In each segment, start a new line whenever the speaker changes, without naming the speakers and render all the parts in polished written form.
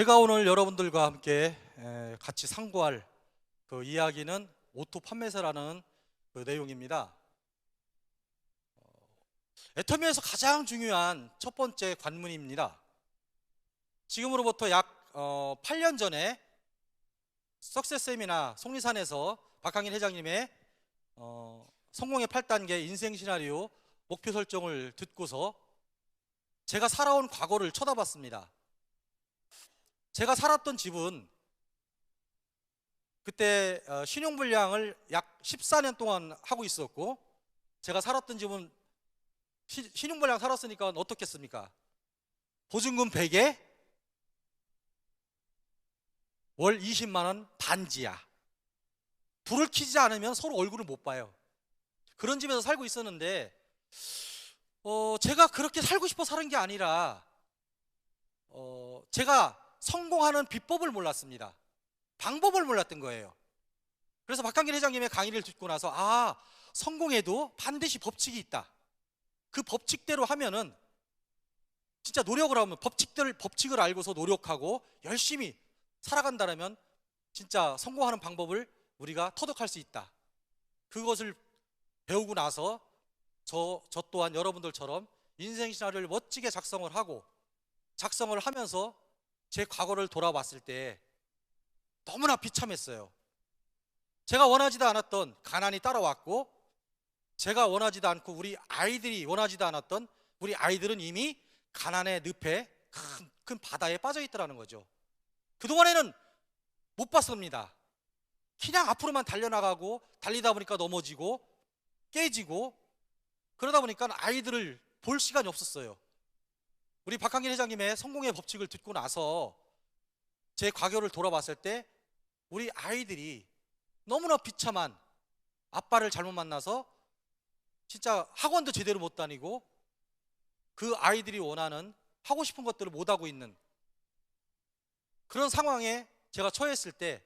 제가 오늘 여러분들과 함께 같이 상고할 그 이야기는 오토 판매사라는 그 내용입니다. 애터미에서 가장 중요한 첫 번째 관문입니다. 지금으로부터 약 8년 전에 석세스 세미나 속리산에서 박항일 회장님의 성공의 8단계 인생 시나리오 목표 설정을 듣고서 제가 살아온 과거를 쳐다봤습니다. 제가 살았던 집은 그때 신용불량을 약 14년 동안 하고 있었고, 제가 살았던 집은 신용불량 살았으니까 어떻겠습니까? 보증금 100에 월 20만 원 반지하. 불을 켜지 않으면 서로 얼굴을 못 봐요. 그런 집에서 살고 있었는데 제가 그렇게 살고 싶어 사는 게 아니라 제가 성공하는 비법을 몰랐습니다. 방법을 몰랐던 거예요. 그래서 박항길 회장님의 강의를 듣고 나서 성공해도 반드시 법칙이 있다. 그 법칙대로 하면은 진짜 노력을 하면 법칙을 알고서 노력하고 열심히 살아간다면 진짜 성공하는 방법을 우리가 터득할 수 있다. 그것을 배우고 나서 저 또한 여러분들처럼 인생 시나리오를 멋지게 작성을 하면서 제 과거를 돌아봤을 때 너무나 비참했어요. 제가 원하지도 않았던 가난이 따라왔고, 제가 원하지도 않고 우리 아이들이 원하지도 않았던 우리 아이들은 이미 가난의 늪에 큰 바다에 빠져 있더라는 거죠. 그동안에는 못 봤습니다. 그냥 앞으로만 달려나가고 달리다 보니까 넘어지고 깨지고 그러다 보니까 아이들을 볼 시간이 없었어요. 우리 박항길 회장님의 성공의 법칙을 듣고 나서 제 과거를 돌아봤을 때 우리 아이들이 너무나 비참한 아빠를 잘못 만나서 진짜 학원도 제대로 못 다니고 그 아이들이 원하는 하고 싶은 것들을 못 하고 있는 그런 상황에 제가 처했을 때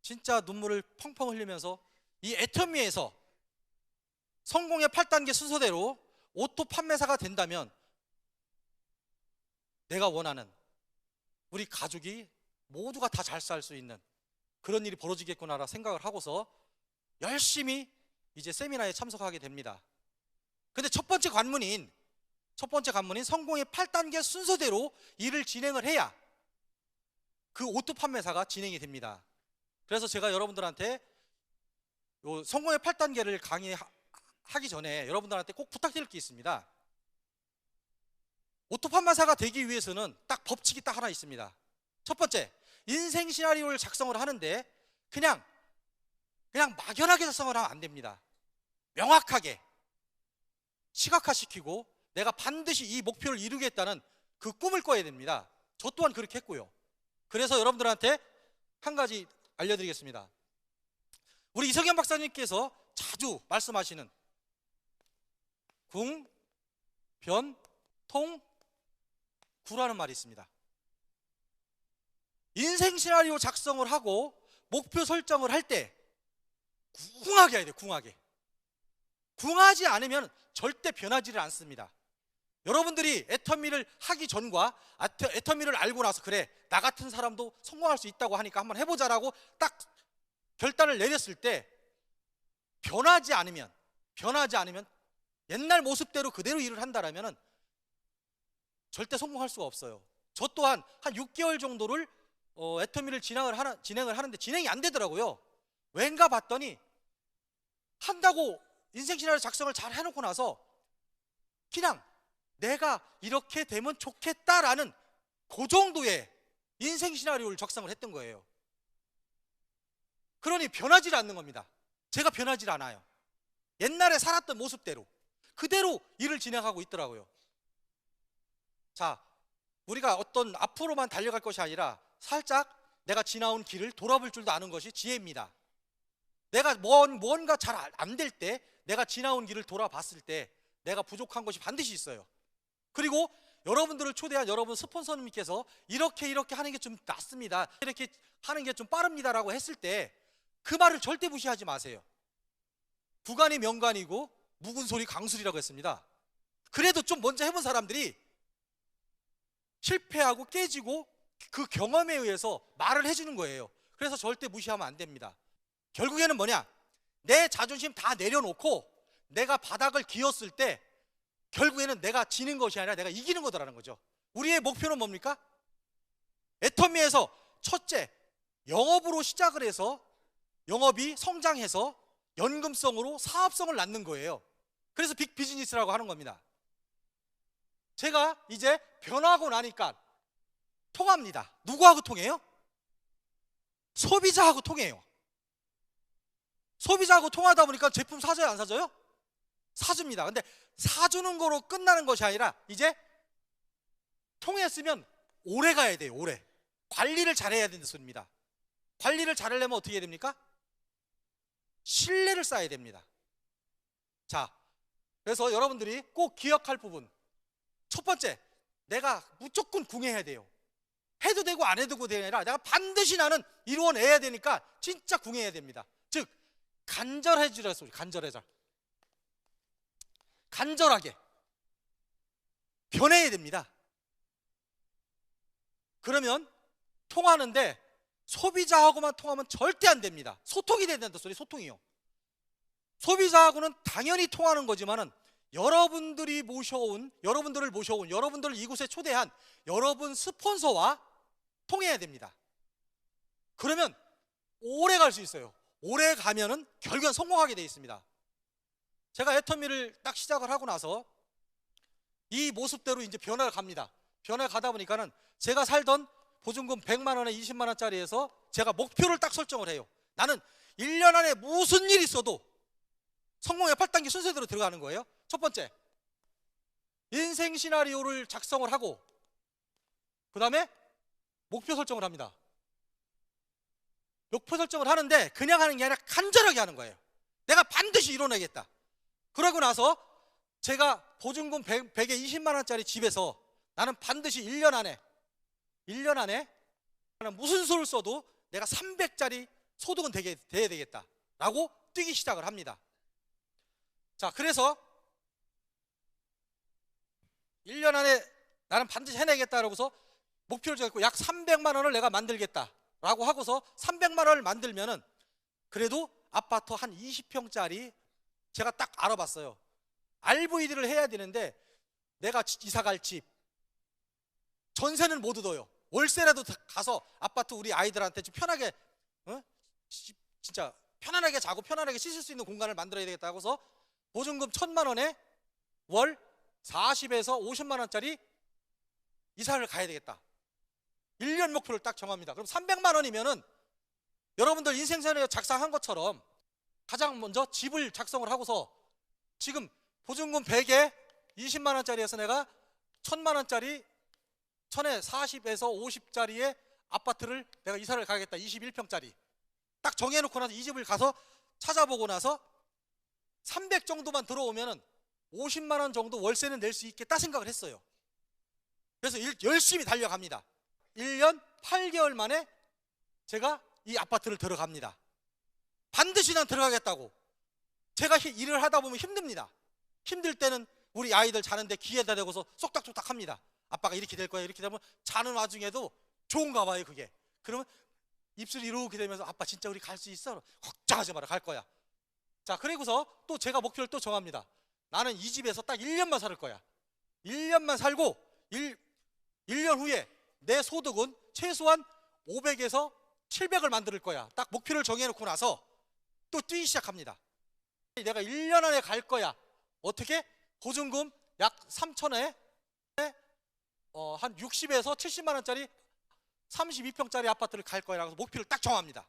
진짜 눈물을 펑펑 흘리면서 이 애터미에서 성공의 8단계 순서대로 오토 판매사가 된다면 내가 원하는 우리 가족이 모두가 다 잘 살 수 있는 그런 일이 벌어지겠구나 생각을 하고서 열심히 이제 세미나에 참석하게 됩니다. 근데 첫 번째 관문인 성공의 8단계 순서대로 일을 진행을 해야 그 오토 판매사가 진행이 됩니다. 그래서 제가 여러분들한테 성공의 8단계를 강의하기 전에 여러분들한테 꼭 부탁드릴 게 있습니다. 오토 판매사가 되기 위해서는 딱 법칙이 딱 하나 있습니다. 첫 번째, 인생 시나리오를 작성을 하는데 그냥 막연하게 작성을 하면 안 됩니다. 명확하게 시각화시키고 내가 반드시 이 목표를 이루겠다는 그 꿈을 꿔야 됩니다. 저 또한 그렇게 했고요. 그래서 여러분들한테 한 가지 알려드리겠습니다. 우리 이성현 박사님께서 자주 말씀하시는 궁, 변, 통, 구라는 말이 있습니다. 인생 시나리오 작성을 하고 목표 설정을 할 때 궁하게 해야 돼요. 궁하지 않으면 절대 변하지를 않습니다. 여러분들이 애터미를 하기 전과 애터미를 알고 나서 그래 나 같은 사람도 성공할 수 있다고 하니까 한번 해보자라고 딱 결단을 내렸을 때 변하지 않으면 옛날 모습대로 그대로 일을 한다라면 절대 성공할 수가 없어요. 저 또한 한 6개월 정도를 애터미를 진행을 하는데 진행이 안 되더라고요. 왠가 봤더니 한다고 인생 시나리오 작성을 잘 해놓고 나서 그냥 내가 이렇게 되면 좋겠다라는 그 정도의 인생 시나리오를 작성을 했던 거예요. 그러니 변하지 않는 겁니다. 제가 변하지 않아요. 옛날에 살았던 모습대로 그대로 일을 진행하고 있더라고요. 자, 우리가 어떤 앞으로만 달려갈 것이 아니라 살짝 내가 지나온 길을 돌아볼 줄도 아는 것이 지혜입니다. 내가 뭔가 잘 안 될 때 내가 지나온 길을 돌아봤을 때 내가 부족한 것이 반드시 있어요. 그리고 여러분들을 초대한 여러분 스폰서님께서 이렇게 하는 게 좀 낫습니다, 이렇게 하는 게 좀 빠릅니다라고 했을 때 그 말을 절대 무시하지 마세요. 구간이 명간이고 묵은 소리 강술이라고 했습니다. 그래도 좀 먼저 해본 사람들이 실패하고 깨지고 그 경험에 의해서 말을 해주는 거예요. 그래서 절대 무시하면 안 됩니다. 결국에는 뭐냐? 내 자존심 다 내려놓고 내가 바닥을 기었을 때 결국에는 내가 지는 것이 아니라 내가 이기는 거더라는 거죠. 우리의 목표는 뭡니까? 애터미에서 첫째, 영업으로 시작을 해서 영업이 성장해서 연금성으로 사업성을 낳는 거예요. 그래서 빅 비즈니스라고 하는 겁니다. 제가 이제 변하고 나니까 통합니다. 누구하고 통해요? 소비자하고 통해요. 소비자하고 통하다 보니까 제품 사줘요, 안 사줘요? 사줍니다. 근데 사주는 거로 끝나는 것이 아니라 이제 통했으면 오래 가야 돼요. 오래. 관리를 잘해야 되는 소리입니다. 관리를 잘하려면 어떻게 해야 됩니까? 신뢰를 쌓아야 됩니다. 자, 그래서 여러분들이 꼭 기억할 부분, 첫 번째, 내가 무조건 궁해야 돼요. 해도 되고 안 해도 되고 아니라 내가 반드시 나는 이루어내야 되니까 진짜 궁해야 됩니다. 즉 간절해지라 소리. 간절하게 변해야 됩니다. 그러면 통하는데 소비자하고만 통하면 절대 안 됩니다. 소통이 돼야 된다 소리. 소통이요. 소비자하고는 당연히 통하는 거지만은 여러분들을 모셔온 여러분들을 이곳에 초대한 여러분 스폰서와 통해야 됩니다. 그러면 오래 갈 수 있어요. 오래 가면은 결국엔 성공하게 되어 있습니다. 제가 애터미를 딱 시작을 하고 나서 이 모습대로 이제 변화를 갑니다. 변화를 가다 보니까는 제가 살던 보증금 100만 원에 20만 원짜리에서 제가 목표를 딱 설정을 해요. 나는 1년 안에 무슨 일이 있어도 성공의 8단계 순서대로 들어가는 거예요. 첫 번째, 인생 시나리오를 작성을 하고 그 다음에 목표 설정을 합니다. 목표 설정을 하는데 그냥 하는 게 아니라 간절하게 하는 거예요. 내가 반드시 이뤄내겠다. 그러고 나서 제가 보증금 100에 20만 원짜리 집에서 나는 반드시 1년 안에 무슨 수를 써도 내가 300짜리 소득은 돼야 되겠다 라고 뛰기 시작을 합니다. 자, 그래서 1년 안에 나는 반드시 해내겠다 라고서 목표를 정했고 약 300만 원을 내가 만들겠다 라고 하고서 300만 원을 만들면은 그래도 아파트 한 20평짜리 제가 딱 알아봤어요. RVD를 해야 되는데 내가 이사갈 집 전세는 못 얻어요. 월세라도 가서 아파트 우리 아이들한테 좀 편하게 진짜 편안하게 자고 편안하게 씻을 수 있는 공간을 만들어야 되겠다 하고서 보증금 1,000만 원에 월 40에서 50만 원짜리 이사를 가야 되겠다. 1년 목표를 딱 정합니다. 그럼 300만 원이면은 여러분들 인생사례 작성한 것처럼 가장 먼저 집을 작성을 하고서 지금 보증금 100에 20만 원짜리에서 내가 1,000만 원짜리 1000에 40에서 50짜리의 아파트를 내가 이사를 가겠다. 21평짜리 딱 정해놓고 나서 이 집을 가서 찾아보고 나서 300 정도만 들어오면은 50만 원 정도 월세는 낼 수 있겠다 생각을 했어요. 그래서 열심히 달려갑니다. 1년 8개월 만에 제가 이 아파트를 들어갑니다. 반드시 난 들어가겠다고. 제가 일을 하다 보면 힘듭니다. 힘들 때는 우리 아이들 자는데 귀에다 대고서 쏙닥쏙닥 합니다. 아빠가 이렇게 될 거야 이렇게 되면 자는 와중에도 좋은가 봐요 그게. 그러면 입술이 이렇게 되면서 아빠 진짜 우리 갈 수 있어? 걱정하지 마라 갈 거야. 자, 그리고서 또 제가 목표를 또 정합니다. 나는 이 집에서 딱 1년만 살 거야. 1년만 살고 1년 후에 내 소득은 최소한 500에서 700을 만들 거야. 딱 목표를 정해놓고 나서 또 뛰기 시작합니다. 내가 1년 안에 갈 거야. 어떻게? 보증금 약 3천에 한 60에서 70만 원짜리 32평짜리 아파트를 갈 거야 라고 목표를 딱 정합니다.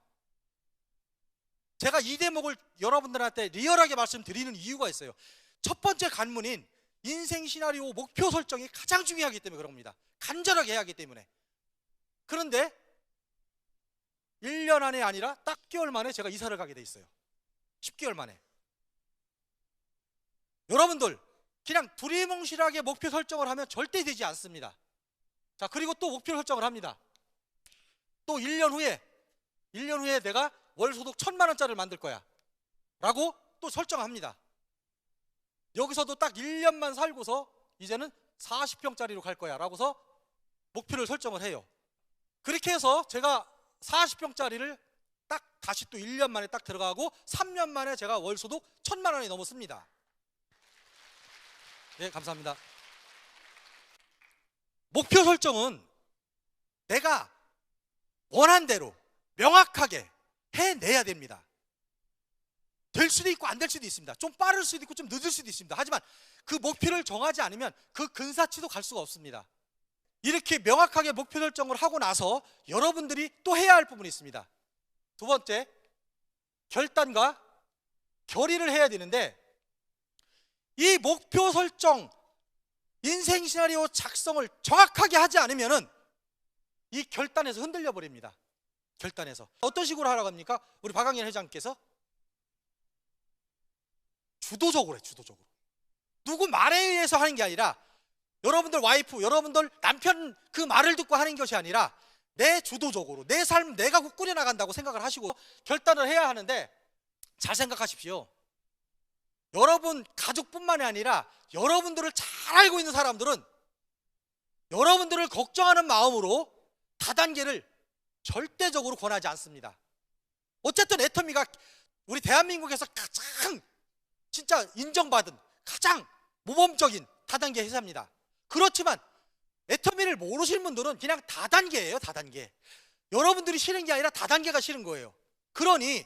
제가 이 대목을 여러분들한테 리얼하게 말씀드리는 이유가 있어요. 첫 번째 관문인 인생 시나리오 목표 설정이 가장 중요하기 때문에 그런 겁니다. 간절하게 해야 하기 때문에. 그런데 1년 안에 아니라 딱 10개월 만에 제가 이사를 가게 돼 있어요. 10개월 만에. 여러분들 그냥 두리뭉실하게 목표 설정을 하면 절대 되지 않습니다. 자, 그리고 또 목표 설정을 합니다. 또 1년 후에 내가 월 소득 1,000만 원짜리를 만들 거야 라고 또 설정합니다. 여기서도 딱 1년만 살고서 이제는 40평짜리로 갈 거야 라고서 목표를 설정을 해요. 그렇게 해서 제가 40평짜리를 딱 다시 또 1년 만에 딱 들어가고 3년 만에 제가 월소득 1,000만 원이 넘었습니다. 네, 감사합니다. 목표 설정은 내가 원한 대로 명확하게 해내야 됩니다. 될 수도 있고 안 될 수도 있습니다. 좀 빠를 수도 있고 좀 늦을 수도 있습니다. 하지만 그 목표를 정하지 않으면 그 근사치도 갈 수가 없습니다. 이렇게 명확하게 목표 설정을 하고 나서 여러분들이 또 해야 할 부분이 있습니다. 두 번째, 결단과 결의를 해야 되는데, 이 목표 설정, 인생 시나리오 작성을 정확하게 하지 않으면은 이 결단에서 흔들려 버립니다. 결단에서 어떤 식으로 하라고 합니까? 우리 박광일 회장님께서 주도적으로 해. 주도적으로. 누구 말에 의해서 하는 게 아니라, 여러분들 와이프, 여러분들 남편 그 말을 듣고 하는 것이 아니라 내 주도적으로 내 삶 내가 꾸려나간다고 생각을 하시고 결단을 해야 하는데, 잘 생각하십시오. 여러분 가족뿐만이 아니라 여러분들을 잘 알고 있는 사람들은 여러분들을 걱정하는 마음으로 다단계를 절대적으로 권하지 않습니다. 어쨌든 애터미가 우리 대한민국에서 가장 진짜 인정받은 가장 모범적인 다단계 회사입니다. 그렇지만 애터미를 모르시는 분들은 그냥 다단계예요. 다단계. 여러분들이 싫은 게 아니라 다단계가 싫은 거예요. 그러니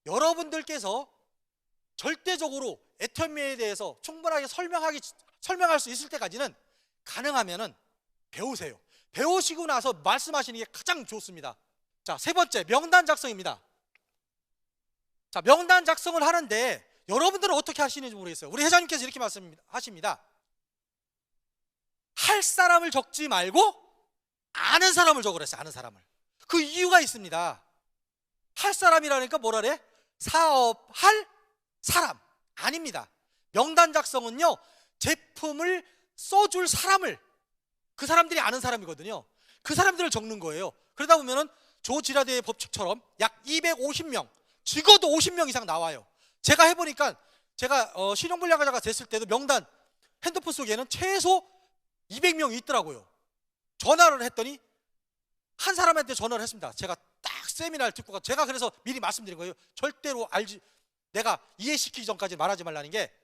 여러분들께서 절대적으로 애터미에 대해서 충분하게 설명할 수 있을 때까지는 가능하면은 배우세요. 배우시고 나서 말씀하시는 게 가장 좋습니다. 자, 세 번째, 명단 작성입니다. 자, 명단 작성을 하는데 여러분들은 어떻게 하시는지 모르겠어요. 우리 회장님께서 이렇게 말씀하십니다. 할 사람을 적지 말고 아는 사람을 적으랬어요. 아는 사람을. 그 이유가 있습니다. 할 사람이라니까 뭐라 그래? 사업할 사람 아닙니다. 명단 작성은요, 제품을 써줄 사람을, 그 사람들이 아는 사람이거든요. 그 사람들을 적는 거예요. 그러다 보면은 조지라드의 법칙처럼 약 250명, 적어도 50명 이상 나와요. 제가 해보니까 제가 신용불량자가 됐을 때도 명단 핸드폰 속에는 최소 200명이 있더라고요. 전화를 했더니 한 사람한테 전화를 했습니다. 제가 딱 세미나를 듣고 제가 그래서 미리 말씀드린 거예요. 절대로 내가 이해시키기 전까지 말하지 말라는 게,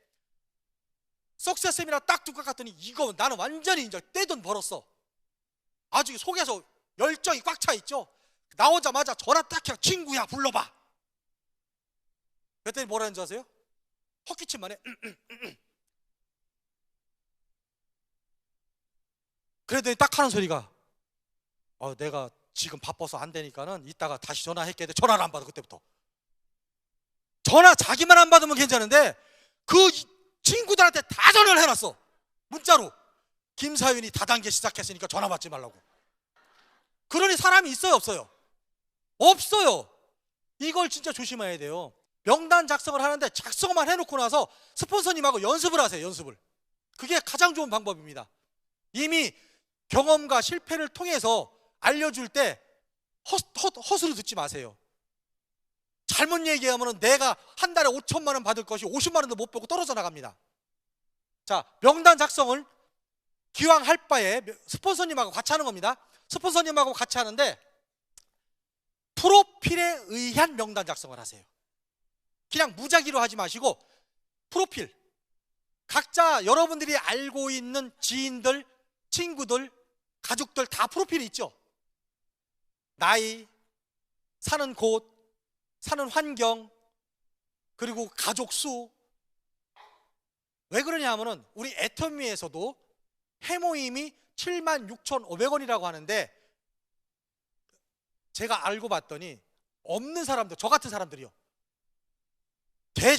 석세스 세미나 딱 듣고 갔더니 이거 나는 완전히 이제 떼돈 벌었어. 아주 속에서 열정이 꽉 차 있죠. 나오자마자 전화 딱 해요. 친구야 불러봐. 그랬더니 뭐라는 줄 아세요? 헛기침만 해. 그랬더니 딱 하는 소리가, 내가 지금 바빠서 안 되니까는 이따가 다시 전화할게. 전화를 안 받아. 그때부터 전화 자기만 안 받으면 괜찮은데 그 친구들한테 다 전화를 해놨어. 문자로. 김사윤이 다단계 시작했으니까 전화 받지 말라고. 그러니 사람이 있어요 없어요? 없어요. 이걸 진짜 조심해야 돼요. 명단 작성을 하는데 작성만 해놓고 나서 스폰서님하고 연습을 하세요. 연습을. 그게 가장 좋은 방법입니다. 이미 경험과 실패를 통해서 알려줄 때 헛으로 듣지 마세요. 잘못 얘기하면 내가 한 달에 5천만 원 받을 것이 50만 원도 못 보고 떨어져 나갑니다. 자, 명단 작성을 기왕 할 바에 스폰서님하고 같이 하는 겁니다. 스폰서님하고 같이 하는데 프로필에 의한 명단 작성을 하세요. 그냥 무작위로 하지 마시고 프로필, 각자 여러분들이 알고 있는 지인들, 친구들, 가족들 다 프로필이 있죠. 나이, 사는 곳, 사는 환경, 그리고 가족 수. 왜 그러냐 하면은 우리 애터미에서도 해모임이 76,500원이라고 하는데, 제가 알고 봤더니 없는 사람들, 저 같은 사람들이요,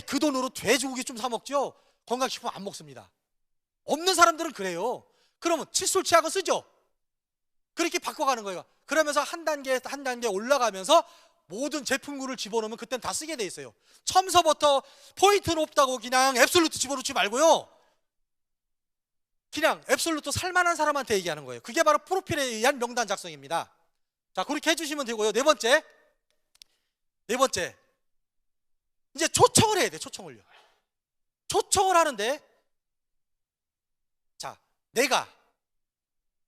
그 돈으로 돼지고기 좀 사 먹죠. 건강식품 안 먹습니다. 없는 사람들은 그래요. 그러면 칫솔 치약은 쓰죠. 그렇게 바꿔가는 거예요. 그러면서 한 단계 한 단계 올라가면서 모든 제품군을 집어넣으면 그땐 다 쓰게 돼 있어요. 첨서부터 포인트는 없다고 그냥 앱솔루트 집어넣지 말고요, 그냥 앱솔루트 살만한 사람한테 얘기하는 거예요. 그게 바로 프로필에 의한 명단 작성입니다. 자, 그렇게 해주시면 되고요. 네 번째, 이제 초청을 해야 돼. 초청을요. 초청을 하는데, 자, 내가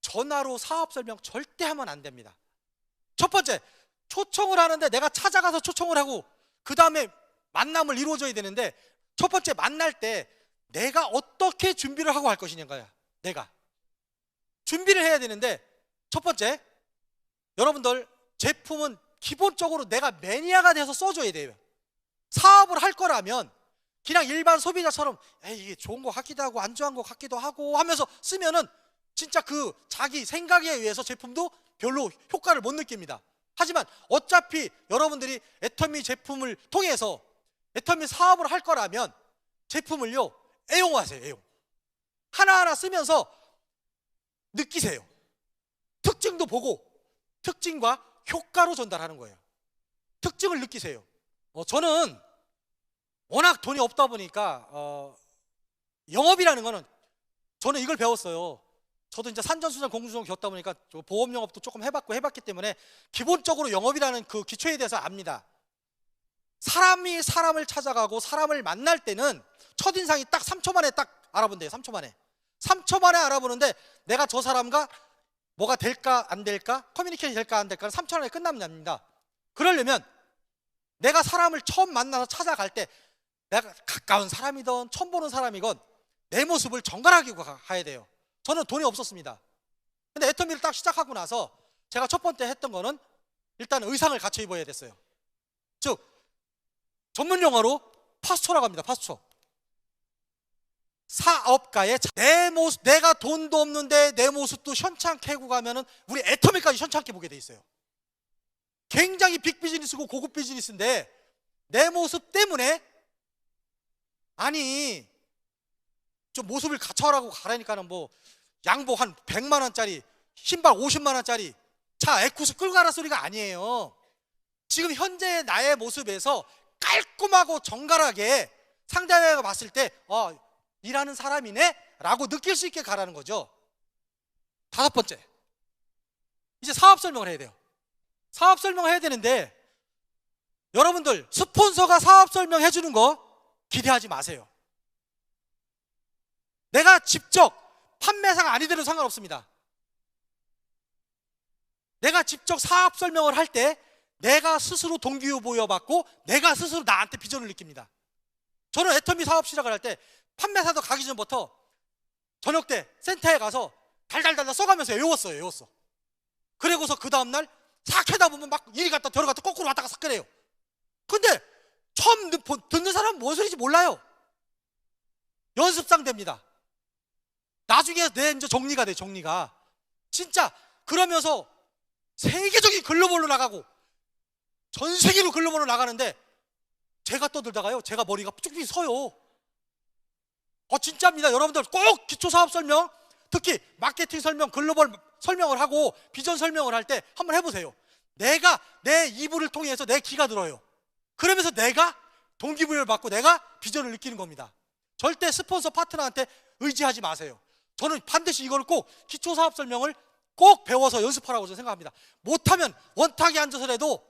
전화로 사업 설명 절대 하면 안 됩니다. 첫 번째, 초청을 하는데 내가 찾아가서 초청을 하고 그 다음에 만남을 이루어져야 되는데, 첫 번째 만날 때 내가 어떻게 준비를 하고 할 것이냐가 내가 준비를 해야 되는데, 첫 번째, 여러분들 제품은 기본적으로 내가 매니아가 돼서 써줘야 돼요. 사업을 할 거라면 그냥 일반 소비자처럼 에이 이게 좋은 거 같기도 하고 안 좋은 거 같기도 하고 하면서 쓰면은 진짜 그 자기 생각에 의해서 제품도 별로 효과를 못 느낍니다. 하지만 어차피 여러분들이 애터미 제품을 통해서 애터미 사업을 할 거라면 제품을요 애용하세요. 애용. 하나하나 쓰면서 느끼세요. 특징도 보고 특징과 효과로 전달하는 거예요. 특징을 느끼세요. 저는 워낙 돈이 없다 보니까 영업이라는 거는 저는 이걸 배웠어요. 저도 이제 산전수전 공주전 겪다 보니까 보험 영업도 조금 해봤기 때문에 기본적으로 영업이라는 그 기초에 대해서 압니다. 사람이 사람을 찾아가고 사람을 만날 때는 첫인상이 딱 3초 만에 딱 알아본대요. 3초 만에. 3초 만에 알아보는데 내가 저 사람과 뭐가 될까 안 될까, 커뮤니케이션이 될까 안 될까는 3초 안에 끝납니다. 그러려면 내가 사람을 처음 만나서 찾아갈 때 내가 가까운 사람이든 처음 보는 사람이건 내 모습을 정갈하게 가야 돼요. 저는 돈이 없었습니다. 근데 애터미를 딱 시작하고 나서 제가 첫 번째 했던 거는 일단 의상을 갖춰 입어야 됐어요. 즉 전문 용어로 파스초라고 합니다. 파스초. 사업가의 내 모습, 내가 돈도 없는데 내 모습도 현찮게 하고 가면은 우리 애터미까지 현찮게 보게 돼 있어요. 굉장히 빅 비즈니스고 고급 비즈니스인데 내 모습 때문에 아니 좀 모습을 갖춰라고 가라니까는 뭐 양복 한 100만 원짜리 신발 50만 원짜리 차 에쿠스 끌고 가라 소리가 아니에요. 지금 현재의 나의 모습에서 깔끔하고 정갈하게 상대방이 봤을 때 일하는 사람이네 라고 느낄 수 있게 가라는 거죠. 다섯 번째, 이제 사업 설명을 해야 돼요. 사업 설명을 해야 되는데 여러분들 스폰서가 사업 설명해 주는 거 기대하지 마세요. 내가 직접 판매사가 아니더라도 상관없습니다. 내가 직접 사업 설명을 할 때 내가 스스로 동기부여 받고 내가 스스로 나한테 비전을 느낍니다. 저는 애터미 사업 시작을 할 때 판매사도 가기 전부터 저녁 때 센터에 가서 달달달 써가면서 외웠어요. 그리고서 그 다음날 싹 하다 보면 막 이리 갔다 들어갔다 거꾸로 왔다가 싹 그래요. 근데 처음 듣는 사람은 뭔 소리인지 몰라요. 연습상 됩니다. 나중에 내 이제 정리가 돼. 정리가 진짜 그러면서 세계적인 글로벌로 나가고 전 세계로 글로벌로 나가는데 제가 떠들다가요 제가 머리가 쭉쭉 서요. 진짜입니다. 여러분들 꼭 기초사업 설명, 특히 마케팅 설명, 글로벌 설명을 하고 비전 설명을 할 때 한번 해보세요. 내가 내 이불을 통해서 내 기가 들어요. 그러면서 내가 동기부여를 받고 내가 비전을 느끼는 겁니다. 절대 스폰서 파트너한테 의지하지 마세요. 저는 반드시 이걸 꼭 기초사업 설명을 꼭 배워서 연습하라고 저는 생각합니다. 못하면 원탁에 앉아서라도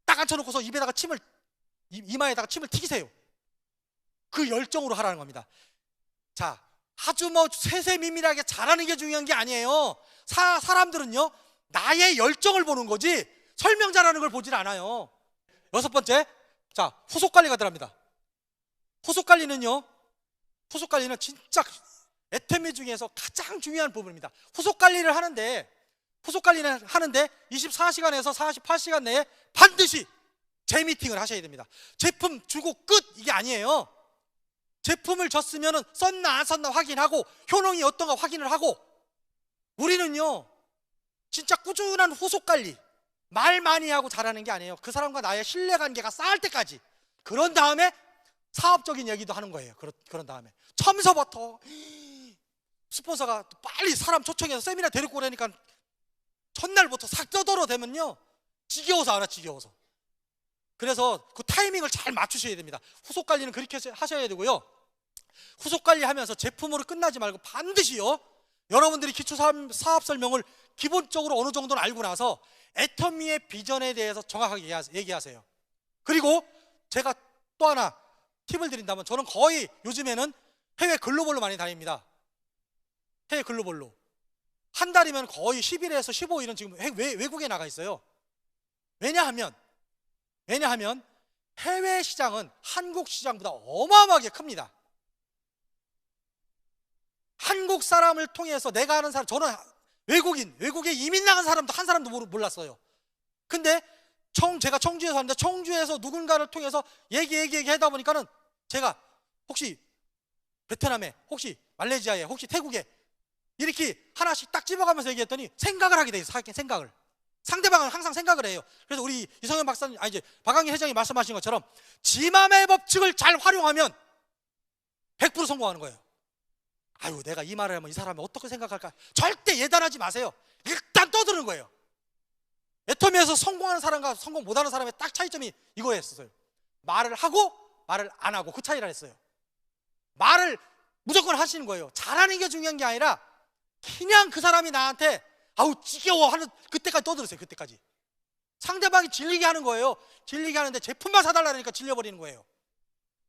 딱 앉혀놓고서 입에다가 이마에다가 침을 튀기세요. 그 열정으로 하라는 겁니다. 자, 아주 뭐 세세밀밀하게 잘하는 게 중요한 게 아니에요. 사람들은요 나의 열정을 보는 거지 설명 잘하는 걸 보질 않아요. 여섯 번째, 자, 후속 관리가 들어갑니다. 후속 관리는 진짜 애터미 중에서 가장 중요한 부분입니다. 후속 관리를 하는데 24시간에서 48시간 내에 반드시 재미팅을 하셔야 됩니다. 제품 주고 끝 이게 아니에요. 제품을 줬으면 썼나 안 썼나 확인하고 효능이 어떤가 확인을 하고, 우리는요 진짜 꾸준한 후속 관리, 말 많이 하고 잘하는 게 아니에요. 그 사람과 나의 신뢰관계가 쌓일 때까지. 그런 다음에 사업적인 얘기도 하는 거예요. 그런 다음에 처음서부터 스폰서가 빨리 사람 초청해서 세미나 데리고 오라니까 첫날부터 싹 떠들어대면요 지겨워서 알아. 지겨워서. 그래서 그 타이밍을 잘 맞추셔야 됩니다. 후속 관리는 그렇게 하셔야 되고요. 후속 관리하면서 제품으로 끝나지 말고 반드시요 여러분들이 기초 사업 설명을 기본적으로 어느 정도는 알고 나서 애터미의 비전에 대해서 정확하게 얘기하세요. 그리고 제가 또 하나 팁을 드린다면 저는 거의 요즘에는 해외 글로벌로 많이 다닙니다. 해외 글로벌로 한 달이면 거의 10일에서 15일은 지금 외국에 나가 있어요. 왜냐하면 해외 시장은 한국 시장보다 어마어마하게 큽니다. 한국 사람을 통해서 내가 아는 사람, 저는 외국에 이민 나간 사람도 한 사람도 몰랐어요. 근데 제가 청주에 사는데 청주에서 누군가를 통해서 얘기하다 보니까는 제가 혹시 베트남에, 혹시 말레이시아에, 혹시 태국에 이렇게 하나씩 딱 집어가면서 얘기했더니 생각을 하게 돼 있어요. 생각을. 상대방은 항상 생각을 해요. 그래서 우리 이성현 박사님, 이제 박광일 회장이 말씀하신 것처럼 지맘의 법칙을 잘 활용하면 100% 성공하는 거예요. 아유, 내가 이 말을 하면 이 사람이 어떻게 생각할까? 절대 예단하지 마세요. 일단 떠드는 거예요. 애터미에서 성공하는 사람과 성공 못하는 사람의 딱 차이점이 이거였어요. 말을 하고 말을 안 하고, 그 차이라 했어요. 말을 무조건 하시는 거예요. 잘하는 게 중요한 게 아니라 그냥 그 사람이 나한테 아우 지겨워 하는 그때까지 떠들으세요. 그때까지. 상대방이 질리게 하는 거예요. 질리게 하는데 제품만 사달라니까 질려버리는 거예요.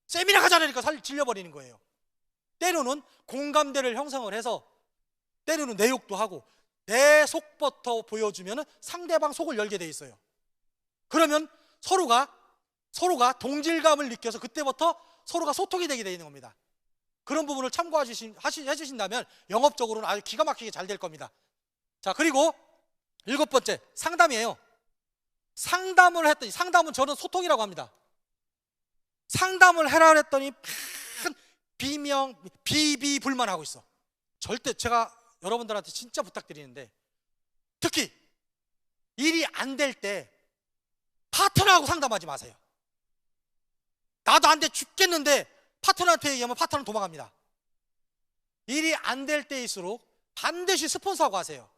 세미나 가자라니까 질려버리는 거예요. 때로는 공감대를 형성을 해서, 때로는 내 욕도 하고 내 속부터 보여주면 상대방 속을 열게 돼 있어요. 그러면 서로가 동질감을 느껴서 그때부터 서로가 소통이 되게 되는 겁니다. 그런 부분을 참고해 주신다면 영업적으로는 아주 기가 막히게 잘 될 겁니다. 자, 그리고 7번째, 상담이에요. 상담을 했더니, 상담은 저는 소통이라고 합니다. 상담을 해라 했더니 비비불만하고 있어. 절대, 제가 여러분들한테 진짜 부탁드리는데, 특히 일이 안 될 때 파트너하고 상담하지 마세요. 나도 안 돼 죽겠는데 파트너한테 얘기하면 파트너는 도망갑니다. 일이 안 될 때일수록 반드시 스폰서하고 하세요.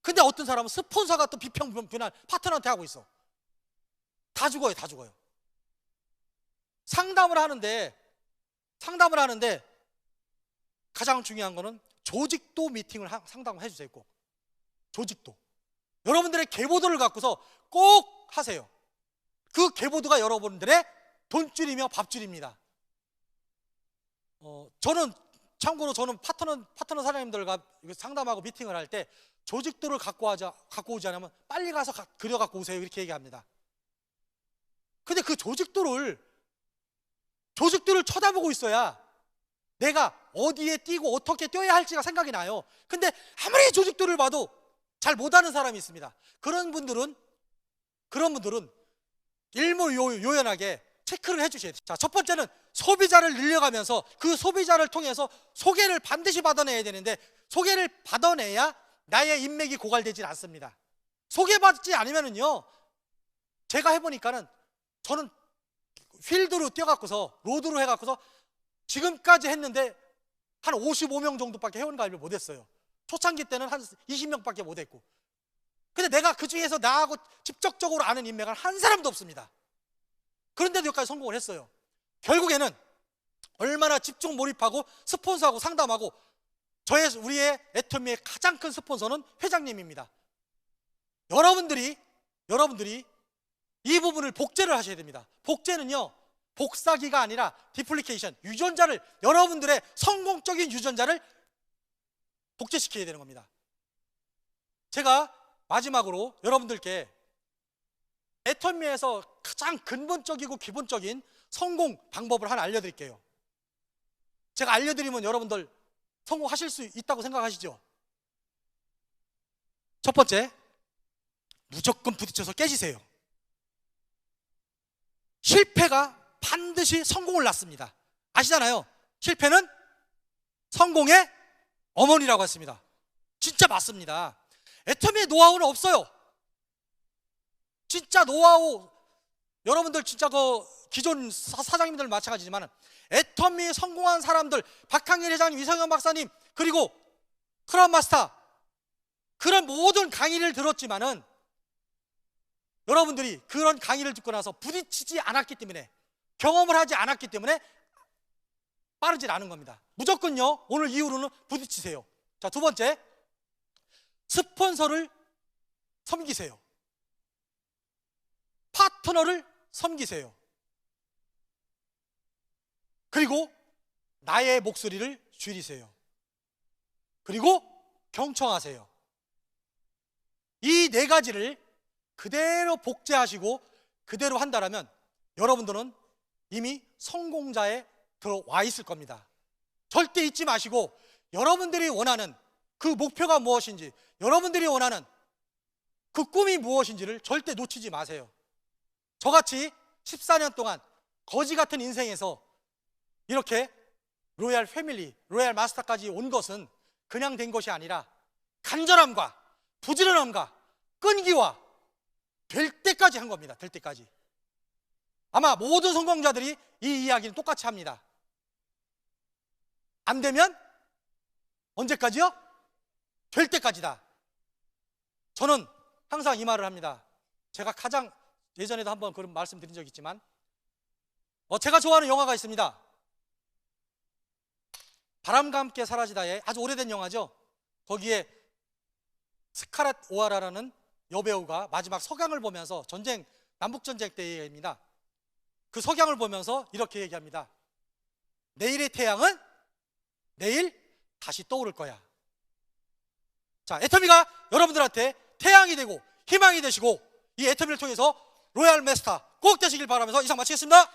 근데 어떤 사람은 스폰서가 또 비평비난 파트너한테 하고 있어. 다 죽어요. 상담을 하는데 가장 중요한 거는 조직도 미팅을 상담을 해주세요. 꼭 조직도. 여러분들의 계보도를 갖고서 꼭 하세요. 그 계보도가 여러분들의 돈줄이며 밥줄입니다. 저는 참고로 파트너 사장님들과 상담하고 미팅을 할 때 조직도를 갖고 오지 않으면 빨리 가서 그려 갖고 오세요, 이렇게 얘기합니다. 근데 그 조직도를 쳐다보고 있어야 내가 어디에 뛰고 어떻게 뛰어야 할지가 생각이 나요. 근데 아무리 조직도를 봐도 잘 못하는 사람이 있습니다. 그런 분들은 일목요연하게 체크를 해주셔야 돼요. 자, 첫 번째는 소비자를 늘려가면서 그 소비자를 통해서 소개를 반드시 받아내야 되는데, 소개를 받아내야 나의 인맥이 고갈되질 않습니다. 소개받지 않으면은요, 제가 해보니까는 저는 필드로 뛰어갖고서 로드로 해갖고서 지금까지 했는데 한 55명 정도밖에 회원가입을 못했어요. 초창기 때는 한 20명밖에 못했고. 근데 내가 그 중에서 나하고 직접적으로 아는 인맥은 한 사람도 없습니다. 그런데도 여기까지 성공을 했어요. 결국에는 얼마나 집중 몰입하고 스폰서하고 상담하고, 우리의 애터미의 가장 큰 스폰서는 회장님입니다. 여러분들이 이 부분을 복제를 하셔야 됩니다. 복제는요, 복사기가 아니라 디플리케이션, 여러분들의 성공적인 유전자를 복제시켜야 되는 겁니다. 제가 마지막으로 여러분들께 애터미에서 가장 근본적이고 기본적인 성공 방법을 하나 알려드릴게요. 제가 알려드리면 여러분들 성공하실 수 있다고 생각하시죠? 첫 번째, 무조건 부딪혀서 깨지세요. 실패가 반드시 성공을 낳습니다. 아시잖아요? 실패는 성공의 어머니라고 했습니다. 진짜 맞습니다. 애터미의 노하우는 없어요. 진짜 노하우, 여러분들 진짜 그 기존 사장님들 마찬가지지만 애터미 성공한 사람들, 박항일 회장님, 이성현 박사님, 그리고 크라운 마스터, 그런 모든 강의를 들었지만은 여러분들이 그런 강의를 듣고 나서 부딪히지 않았기 때문에, 경험을 하지 않았기 때문에 빠르질 않은 겁니다. 무조건요, 오늘 이후로는 부딪히세요. 자, 두 번째, 스폰서를 섬기세요. 파트너를 섬기세요. 그리고 나의 목소리를 줄이세요. 그리고 경청하세요. 이 네 가지를 그대로 복제하시고 그대로 한다면 여러분들은 이미 성공자에 들어와 있을 겁니다. 절대 잊지 마시고 여러분들이 원하는 그 목표가 무엇인지, 여러분들이 원하는 그 꿈이 무엇인지를 절대 놓치지 마세요. 저같이 14년 동안 거지 같은 인생에서 이렇게 로얄 패밀리, 로얄 마스터까지 온 것은 그냥 된 것이 아니라 간절함과 부지런함과 끈기와 될 때까지 한 겁니다. 될 때까지. 아마 모든 성공자들이 이 이야기는 똑같이 합니다. 안 되면 언제까지요? 될 때까지다. 저는 항상 이 말을 합니다. 제가 가장 예전에도 한번 그런 말씀 드린 적이 있지만 제가 좋아하는 영화가 있습니다. 바람과 함께 사라지다의 아주 오래된 영화죠. 거기에 스칼렛 오하라라는 여배우가 마지막 석양을 보면서 남북전쟁 때의 얘기입니다. 그 석양을 보면서 이렇게 얘기합니다. 내일의 태양은 내일 다시 떠오를 거야. 자, 애터미가 여러분들한테 태양이 되고 희망이 되시고 이 애터미를 통해서 로얄 마스터 꼭 되시길 바라면서 이상 마치겠습니다.